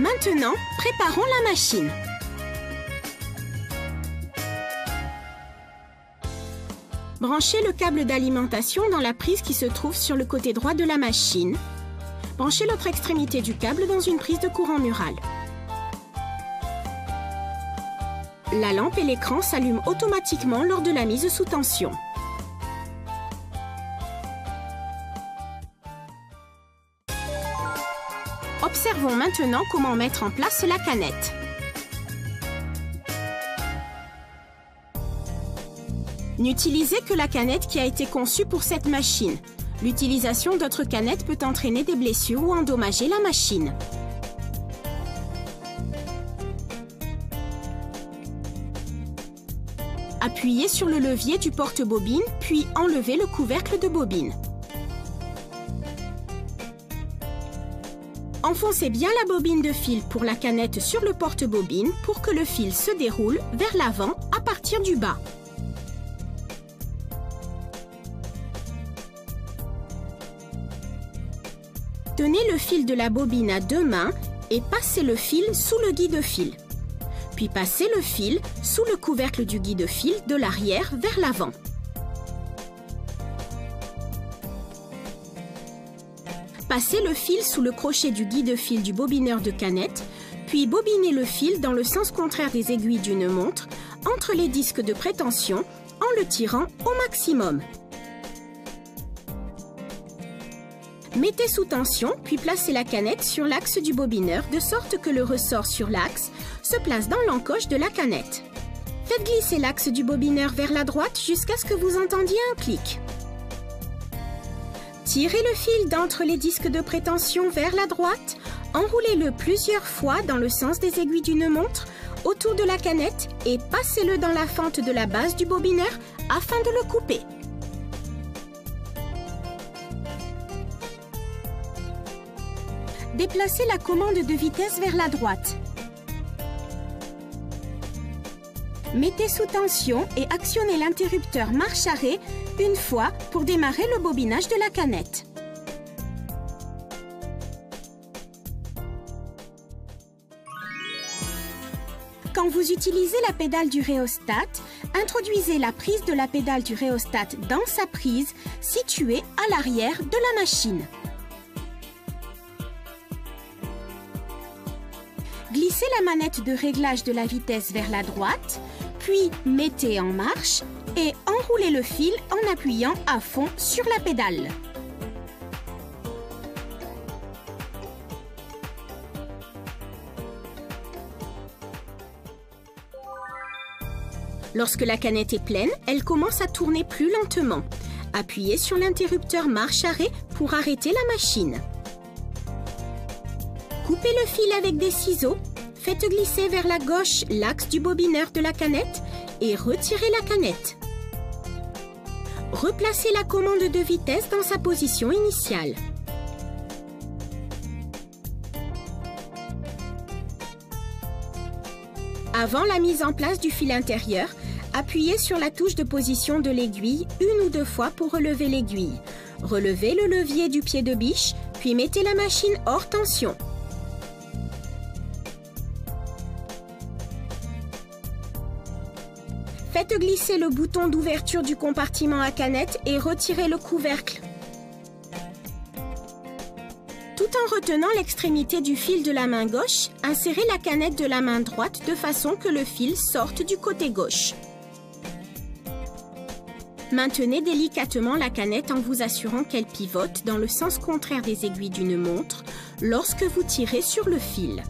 Maintenant, préparons la machine. Branchez le câble d'alimentation dans la prise qui se trouve sur le côté droit de la machine. Branchez l'autre extrémité du câble dans une prise de courant mural. La lampe et l'écran s'allument automatiquement lors de la mise sous tension. Observons maintenant comment mettre en place la canette. N'utilisez que la canette qui a été conçue pour cette machine. L'utilisation d'autres canettes peut entraîner des blessures ou endommager la machine. Appuyez sur le levier du porte-bobine, puis enlevez le couvercle de bobine. Enfoncez bien la bobine de fil pour la canette sur le porte-bobine pour que le fil se déroule vers l'avant à partir du bas. Tenez le fil de la bobine à deux mains et passez le fil sous le guide-fil. Puis passez le fil sous le couvercle du guide-fil de l'arrière vers l'avant. Passez le fil sous le crochet du guide-fil du bobineur de canette, puis bobinez le fil dans le sens contraire des aiguilles d'une montre, entre les disques de prétention, en le tirant au maximum. Mettez sous tension, puis placez la canette sur l'axe du bobineur de sorte que le ressort sur l'axe se place dans l'encoche de la canette. Faites glisser l'axe du bobineur vers la droite jusqu'à ce que vous entendiez un clic. Tirez le fil d'entre les disques de prétention vers la droite, enroulez-le plusieurs fois dans le sens des aiguilles d'une montre autour de la canette et passez-le dans la fente de la base du bobineur afin de le couper. Déplacez la commande de vitesse vers la droite. Mettez sous tension et actionnez l'interrupteur marche-arrêt une fois pour démarrer le bobinage de la canette. Quand vous utilisez la pédale du rhéostat, introduisez la prise de la pédale du rhéostat dans sa prise située à l'arrière de la machine. Glissez la manette de réglage de la vitesse vers la droite, puis mettez en marche et enroulez le fil en appuyant à fond sur la pédale. Lorsque la canette est pleine, elle commence à tourner plus lentement. Appuyez sur l'interrupteur marche-arrêt pour arrêter la machine. Coupez le fil avec des ciseaux, faites glisser vers la gauche l'axe du bobineur de la canette et retirez la canette. Replacez la commande de vitesse dans sa position initiale. Avant la mise en place du fil intérieur, appuyez sur la touche de position de l'aiguille une ou deux fois pour relever l'aiguille. Relevez le levier du pied de biche, puis mettez la machine hors tension. Faites glisser le bouton d'ouverture du compartiment à canette et retirez le couvercle. Tout en retenant l'extrémité du fil de la main gauche, insérez la canette de la main droite de façon que le fil sorte du côté gauche. Maintenez délicatement la canette en vous assurant qu'elle pivote dans le sens contraire des aiguilles d'une montre lorsque vous tirez sur le fil.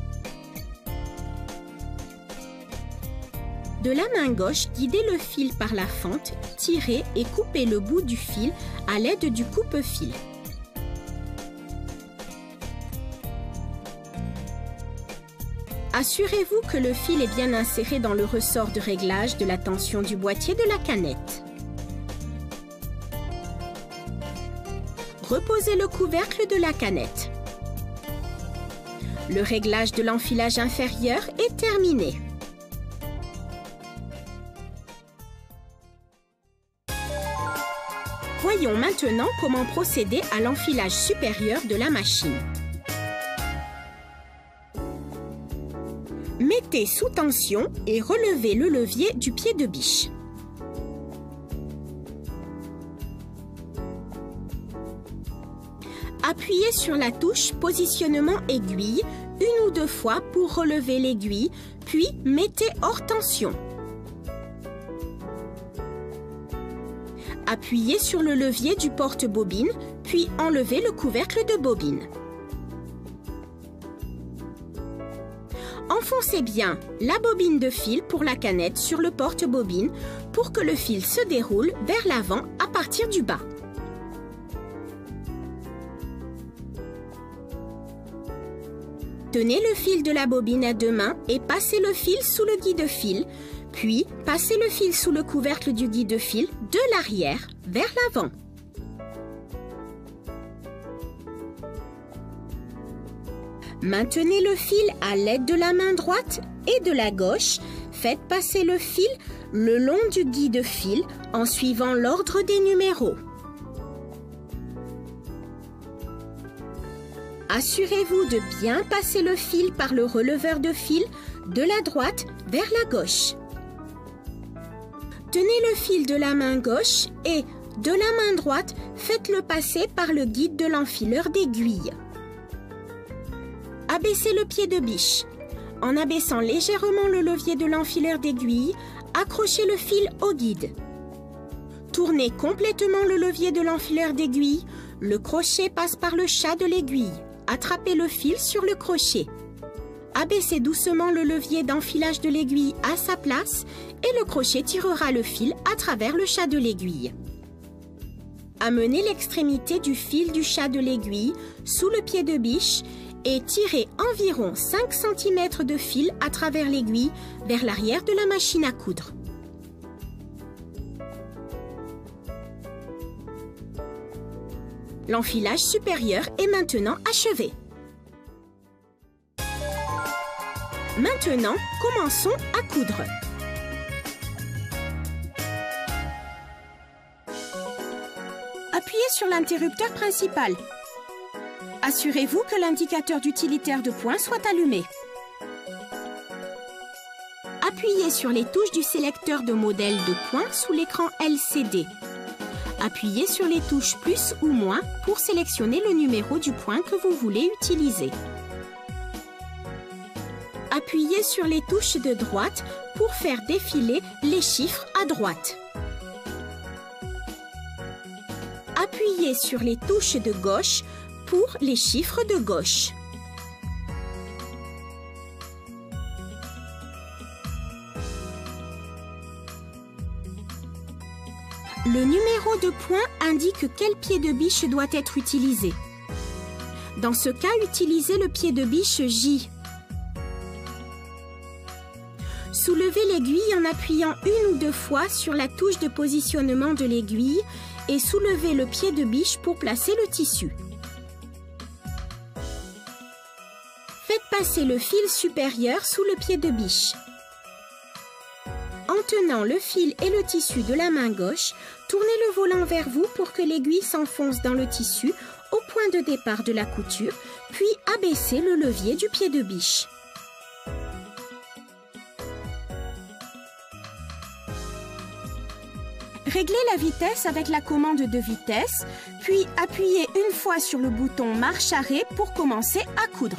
De la main gauche, guidez le fil par la fente, tirez et coupez le bout du fil à l'aide du coupe-fil. Assurez-vous que le fil est bien inséré dans le ressort de réglage de la tension du boîtier de la canette. Reposez le couvercle de la canette. Le réglage de l'enfilage inférieur est terminé. Voyons maintenant comment procéder à l'enfilage supérieur de la machine. Mettez sous tension et relevez le levier du pied de biche. Appuyez sur la touche positionnement aiguille une ou deux fois pour relever l'aiguille, puis mettez hors tension. Appuyez sur le levier du porte-bobine, puis enlevez le couvercle de bobine. Enfoncez bien la bobine de fil pour la canette sur le porte-bobine pour que le fil se déroule vers l'avant à partir du bas. Tenez le fil de la bobine à deux mains et passez le fil sous le guide-fil, puis passez le fil sous le couvercle du guide-fil de l'arrière vers l'avant. Maintenez le fil à l'aide de la main droite et de la gauche. Faites passer le fil le long du guide-fil en suivant l'ordre des numéros. Assurez-vous de bien passer le fil par le releveur de fil de la droite vers la gauche. Tenez le fil de la main gauche et de la main droite, faites-le passer par le guide de l'enfileur d'aiguille. Abaissez le pied de biche. En abaissant légèrement le levier de l'enfileur d'aiguille, accrochez le fil au guide. Tournez complètement le levier de l'enfileur d'aiguille. Le crochet passe par le chat de l'aiguille. Attrapez le fil sur le crochet. Abaissez doucement le levier d'enfilage de l'aiguille à sa place et le crochet tirera le fil à travers le chat de l'aiguille. Amenez l'extrémité du fil du chat de l'aiguille sous le pied de biche et tirez environ 5 cm de fil à travers l'aiguille vers l'arrière de la machine à coudre. L'enfilage supérieur est maintenant achevé. Maintenant, commençons à coudre. Appuyez sur l'interrupteur principal. Assurez-vous que l'indicateur d'utilitaire de points soit allumé. Appuyez sur les touches du sélecteur de modèle de points sous l'écran LCD. Appuyez sur les touches plus ou moins pour sélectionner le numéro du point que vous voulez utiliser. Appuyez sur les touches de droite pour faire défiler les chiffres à droite. Appuyez sur les touches de gauche pour les chiffres de gauche. Le numéro de point indique quel pied de biche doit être utilisé. Dans ce cas, utilisez le pied de biche J. Soulevez l'aiguille en appuyant une ou deux fois sur la touche de positionnement de l'aiguille et soulevez le pied de biche pour placer le tissu. Faites passer le fil supérieur sous le pied de biche. En tenant le fil et le tissu de la main gauche, tournez le volant vers vous pour que l'aiguille s'enfonce dans le tissu au point de départ de la couture, puis abaissez le levier du pied de biche. Réglez la vitesse avec la commande de vitesse, puis appuyez une fois sur le bouton marche-arrêt pour commencer à coudre.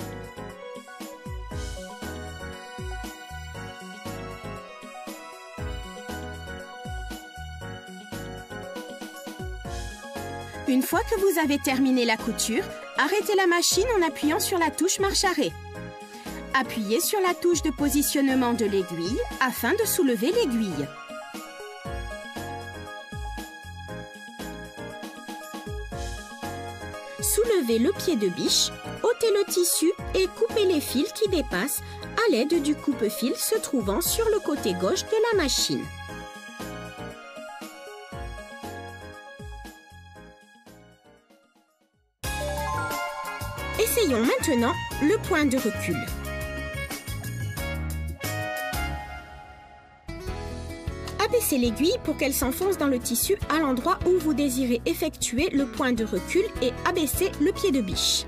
Une fois que vous avez terminé la couture, arrêtez la machine en appuyant sur la touche marche-arrêt. Appuyez sur la touche de positionnement de l'aiguille afin de soulever l'aiguille. Soulevez le pied de biche, ôtez le tissu et coupez les fils qui dépassent à l'aide du coupe-fil se trouvant sur le côté gauche de la machine. Essayons maintenant le point de recul. Abaissez l'aiguille pour qu'elle s'enfonce dans le tissu à l'endroit où vous désirez effectuer le point de recul et abaissez le pied de biche.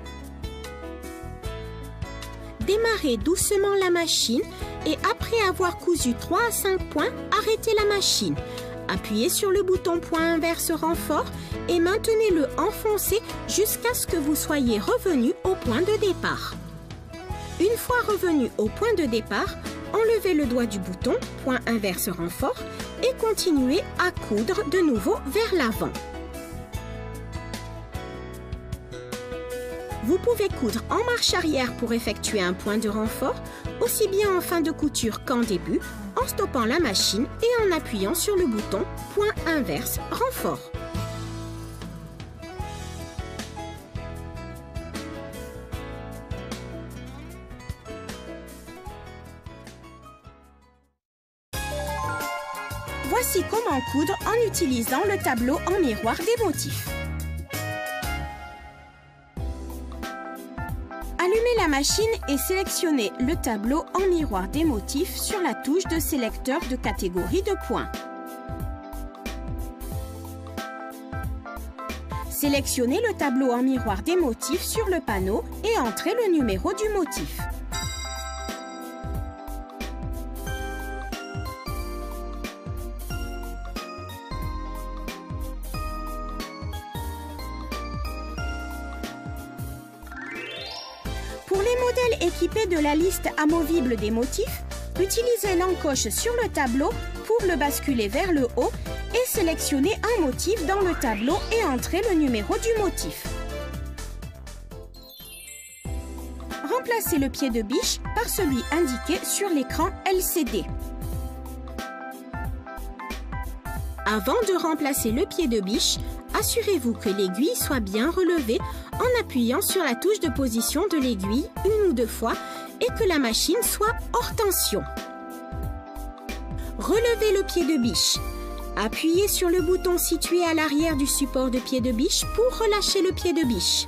Démarrez doucement la machine et après avoir cousu 3 à 5 points, arrêtez la machine. Appuyez sur le bouton point inverse renfort et maintenez-le enfoncé jusqu'à ce que vous soyez revenu au point de départ. Une fois revenu au point de départ, enlevez le doigt du bouton point inverse renfort et continuez à coudre de nouveau vers l'avant. Vous pouvez coudre en marche arrière pour effectuer un point de renfort, aussi bien en fin de couture qu'en début, en stoppant la machine et en appuyant sur le bouton point inverse renfort. Voici comment coudre en utilisant le tableau en miroir des motifs. Allumez la machine et sélectionnez le tableau en miroir des motifs sur la touche de sélecteur de catégorie de points. Sélectionnez le tableau en miroir des motifs sur le panneau et entrez le numéro du motif. Pour les modèles équipés de la liste amovible des motifs, utilisez l'encoche sur le tableau pour le basculer vers le haut et sélectionnez un motif dans le tableau et entrez le numéro du motif. Remplacez le pied de biche par celui indiqué sur l'écran LCD. Avant de remplacer le pied de biche, assurez-vous que l'aiguille soit bien relevée en appuyant sur la touche de position de l'aiguille une ou deux fois et que la machine soit hors tension. Relevez le pied de biche. Appuyez sur le bouton situé à l'arrière du support de pied de biche pour relâcher le pied de biche.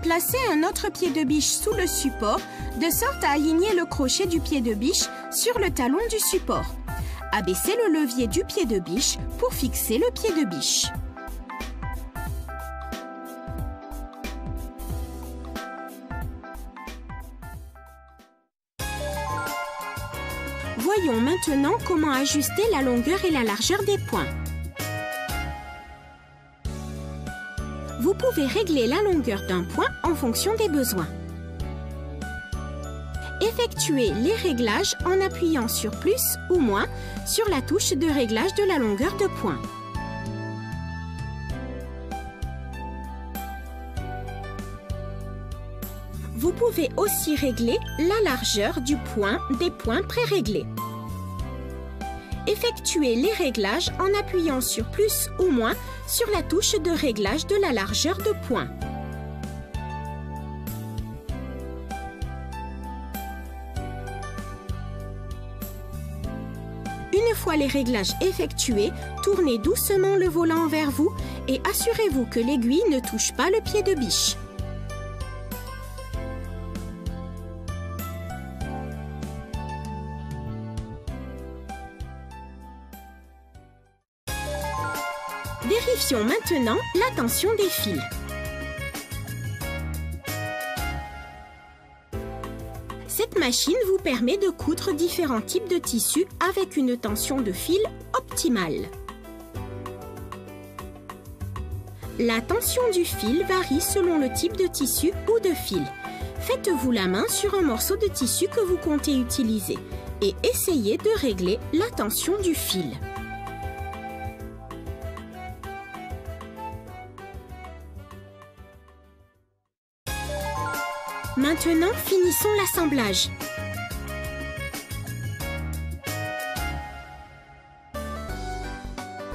Placez un autre pied de biche sous le support de sorte à aligner le crochet du pied de biche sur le talon du support. Abaissez le levier du pied de biche pour fixer le pied de biche. Voyons maintenant comment ajuster la longueur et la largeur des points. Vous pouvez régler la longueur d'un point en fonction des besoins. Effectuez les réglages en appuyant sur plus ou moins sur la touche de réglage de la longueur de point. Vous pouvez aussi régler la largeur du point des points pré-réglés. Effectuez les réglages en appuyant sur plus ou moins sur la touche de réglage de la largeur de point. Une fois les réglages effectués, tournez doucement le volant vers vous et assurez-vous que l'aiguille ne touche pas le pied de biche. Vérifions maintenant la tension des fils. Cette machine vous permet de coudre différents types de tissus avec une tension de fil optimale. La tension du fil varie selon le type de tissu ou de fil. Faites-vous la main sur un morceau de tissu que vous comptez utiliser et essayez de régler la tension du fil. Maintenant, finissons l'assemblage.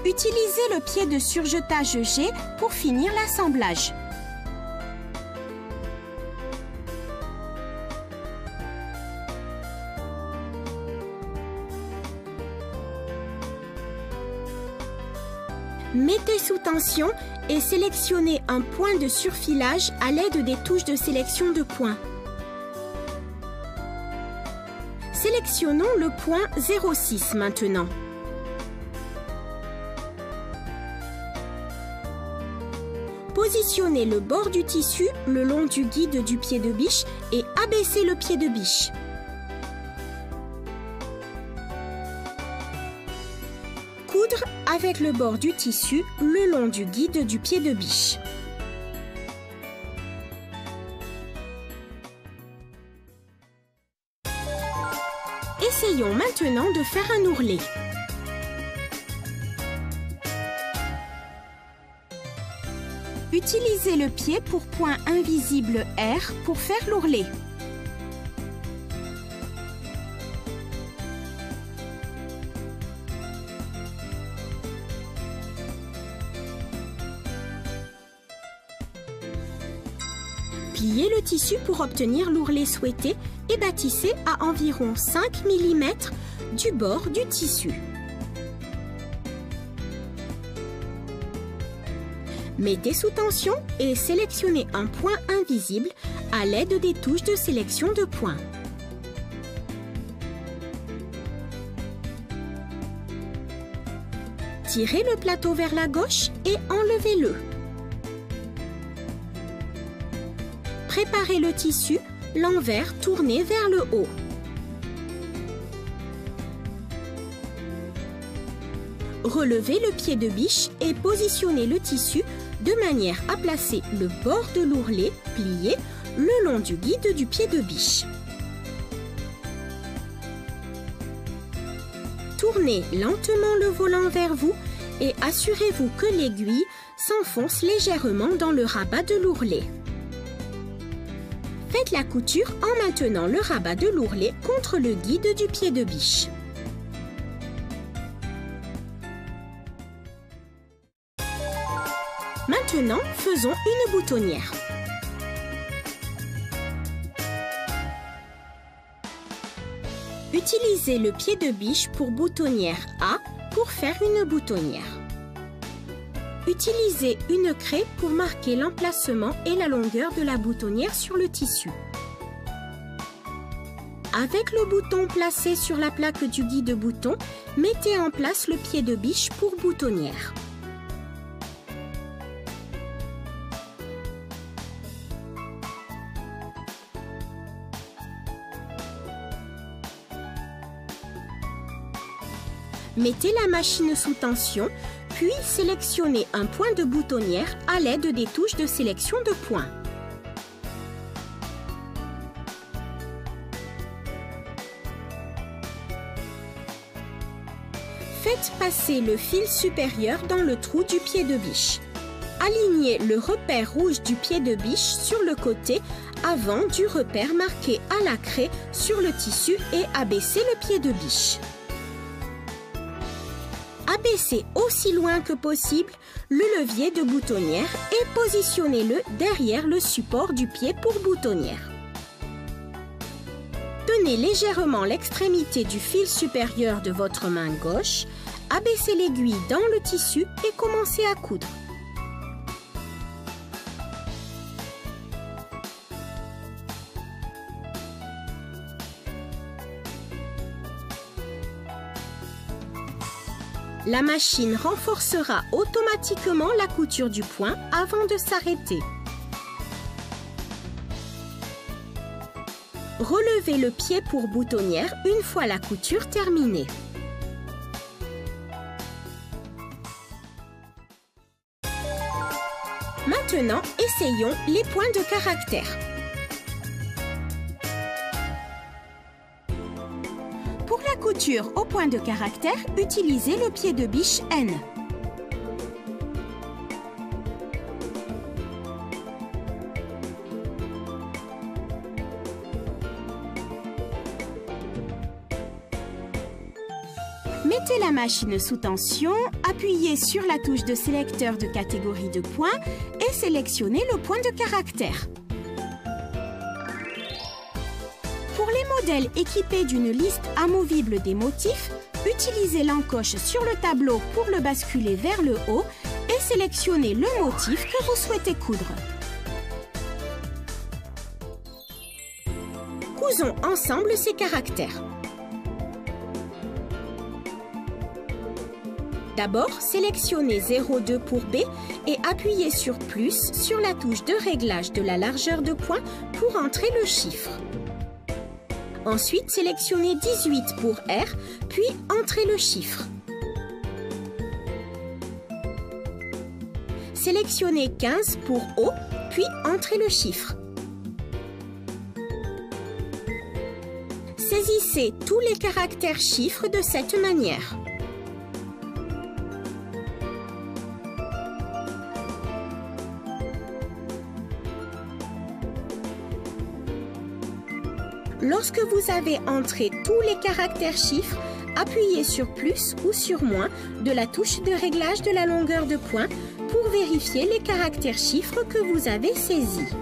Utilisez le pied de surjetage G pour finir l'assemblage. Mettez sous tension et sélectionnez un point de surfilage à l'aide des touches de sélection de points. Sélectionnons le point 0,6 maintenant. Positionnez le bord du tissu le long du guide du pied de biche et abaissez le pied de biche. coudre avec le bord du tissu le long du guide du pied de biche. Essayons maintenant de faire un ourlet. Utilisez le pied pour point invisible R pour faire l'ourlet. Pliez le tissu pour obtenir l'ourlet souhaité et bâtissez à environ 5 mm du bord du tissu. Mettez sous tension et sélectionnez un point invisible à l'aide des touches de sélection de points. Tirez le plateau vers la gauche et enlevez-le. Préparez le tissu, l'envers tourné vers le haut. Relevez le pied de biche et positionnez le tissu de manière à placer le bord de l'ourlet plié le long du guide du pied de biche. Tournez lentement le volant vers vous et assurez-vous que l'aiguille s'enfonce légèrement dans le rabat de l'ourlet. Faites la couture en maintenant le rabat de l'ourlet contre le guide du pied de biche. Maintenant, faisons une boutonnière. Utilisez le pied de biche pour boutonnière A pour faire une boutonnière. Utilisez une craie pour marquer l'emplacement et la longueur de la boutonnière sur le tissu. Avec le bouton placé sur la plaque du guide bouton, mettez en place le pied de biche pour boutonnière. Mettez la machine sous tension, puis sélectionnez un point de boutonnière à l'aide des touches de sélection de points. Faites passer le fil supérieur dans le trou du pied de biche. Alignez le repère rouge du pied de biche sur le côté avant du repère marqué à la craie sur le tissu et abaissez le pied de biche. Abaissez aussi loin que possible le levier de boutonnière et positionnez-le derrière le support du pied pour boutonnière. Tenez légèrement l'extrémité du fil supérieur de votre main gauche, abaissez l'aiguille dans le tissu et commencez à coudre. La machine renforcera automatiquement la couture du point avant de s'arrêter. Relevez le pied pour boutonnière une fois la couture terminée. Maintenant, essayons les points de caractère. Pour la couture au point de caractère, utilisez le pied de biche N. Mettez la machine sous tension, appuyez sur la touche de sélecteur de catégorie de points et sélectionnez le point de caractère. Pour les modèles équipés d'une liste amovible des motifs, utilisez l'encoche sur le tableau pour le basculer vers le haut et sélectionnez le motif que vous souhaitez coudre. Cousons ensemble ces caractères. D'abord, sélectionnez 0,2 pour B et appuyez sur plus sur la touche de réglage de la largeur de point pour entrer le chiffre. Ensuite, sélectionnez 18 pour R, puis entrez le chiffre. Sélectionnez 15 pour haut, puis entrez le chiffre. Saisissez tous les caractères chiffres de cette manière. Lorsque vous avez entré tous les caractères chiffres, appuyez sur plus ou sur moins de la touche de réglage de la longueur de poing pour vérifier les caractères chiffres que vous avez saisis.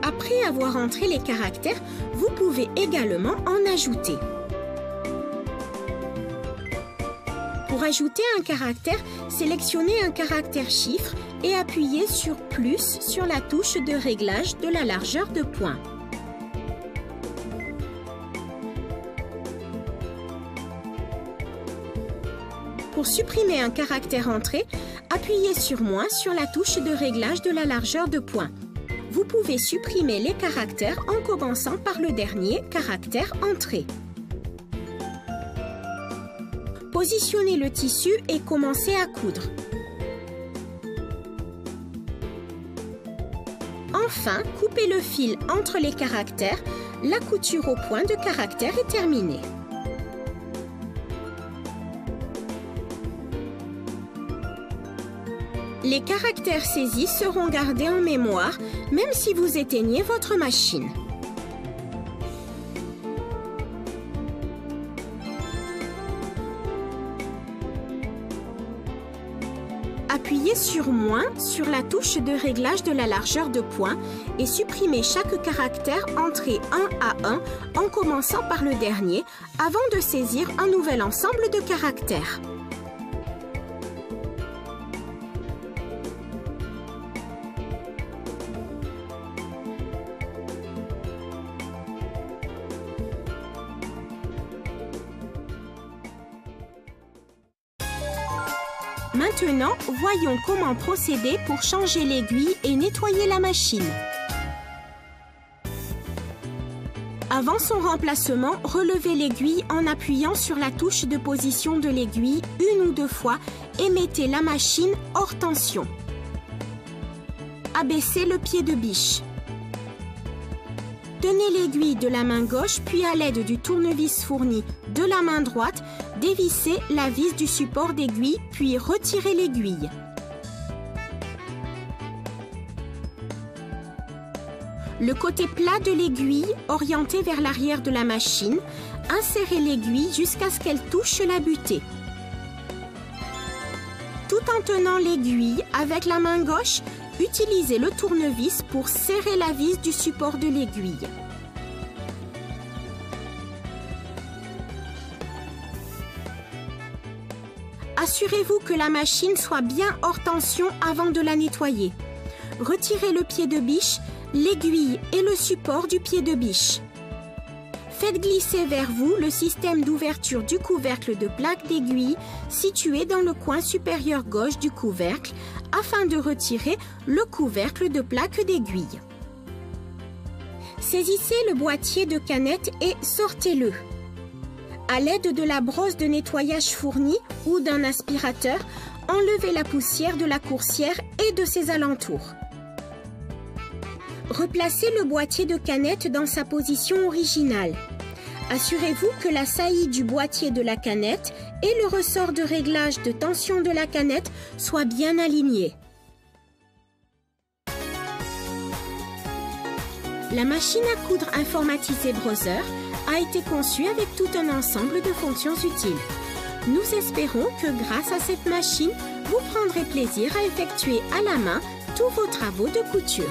Après avoir entré les caractères, vous pouvez également en ajouter. Pour ajouter un caractère, sélectionnez un caractère chiffre et appuyez sur plus sur la touche de réglage de la largeur de poing. Pour supprimer un caractère entré, appuyez sur moins sur la touche de réglage de la largeur de poing. Vous pouvez supprimer les caractères en commençant par le dernier caractère entré. Positionnez le tissu et commencez à coudre. Enfin, coupez le fil entre les caractères. La couture au point de caractère est terminée. Les caractères saisis seront gardés en mémoire, même si vous éteignez votre machine. Appuyez sur moins sur la touche de réglage de la largeur de poing et supprimez chaque caractère entré un à un en commençant par le dernier avant de saisir un nouvel ensemble de caractères. Maintenant, voyons comment procéder pour changer l'aiguille et nettoyer la machine. Avant son remplacement, relevez l'aiguille en appuyant sur la touche de position de l'aiguille une ou deux fois et mettez la machine hors tension. Abaissez le pied de biche. Tenez l'aiguille de la main gauche puis à l'aide du tournevis fourni de la main droite, dévissez la vis du support d'aiguille puis retirez l'aiguille. Le côté plat de l'aiguille orienté vers l'arrière de la machine, insérez l'aiguille jusqu'à ce qu'elle touche la butée. Tout en tenant l'aiguille avec la main gauche, utilisez le tournevis pour serrer la vis du support de l'aiguille. Assurez-vous que la machine soit bien hors tension avant de la nettoyer. Retirez le pied de biche, l'aiguille et le support du pied de biche. Faites glisser vers vous le système d'ouverture du couvercle de plaque d'aiguille situé dans le coin supérieur gauche du couvercle afin de retirer le couvercle de plaque d'aiguille. Saisissez le boîtier de canette et sortez-le. À l'aide de la brosse de nettoyage fournie ou d'un aspirateur, enlevez la poussière de la coursière et de ses alentours. Replacez le boîtier de canette dans sa position originale. Assurez-vous que la saillie du boîtier de la canette et le ressort de réglage de tension de la canette soient bien alignés. La machine à coudre informatisée Brother a été conçue avec tout un ensemble de fonctions utiles. Nous espérons que grâce à cette machine, vous prendrez plaisir à effectuer à la main tous vos travaux de couture.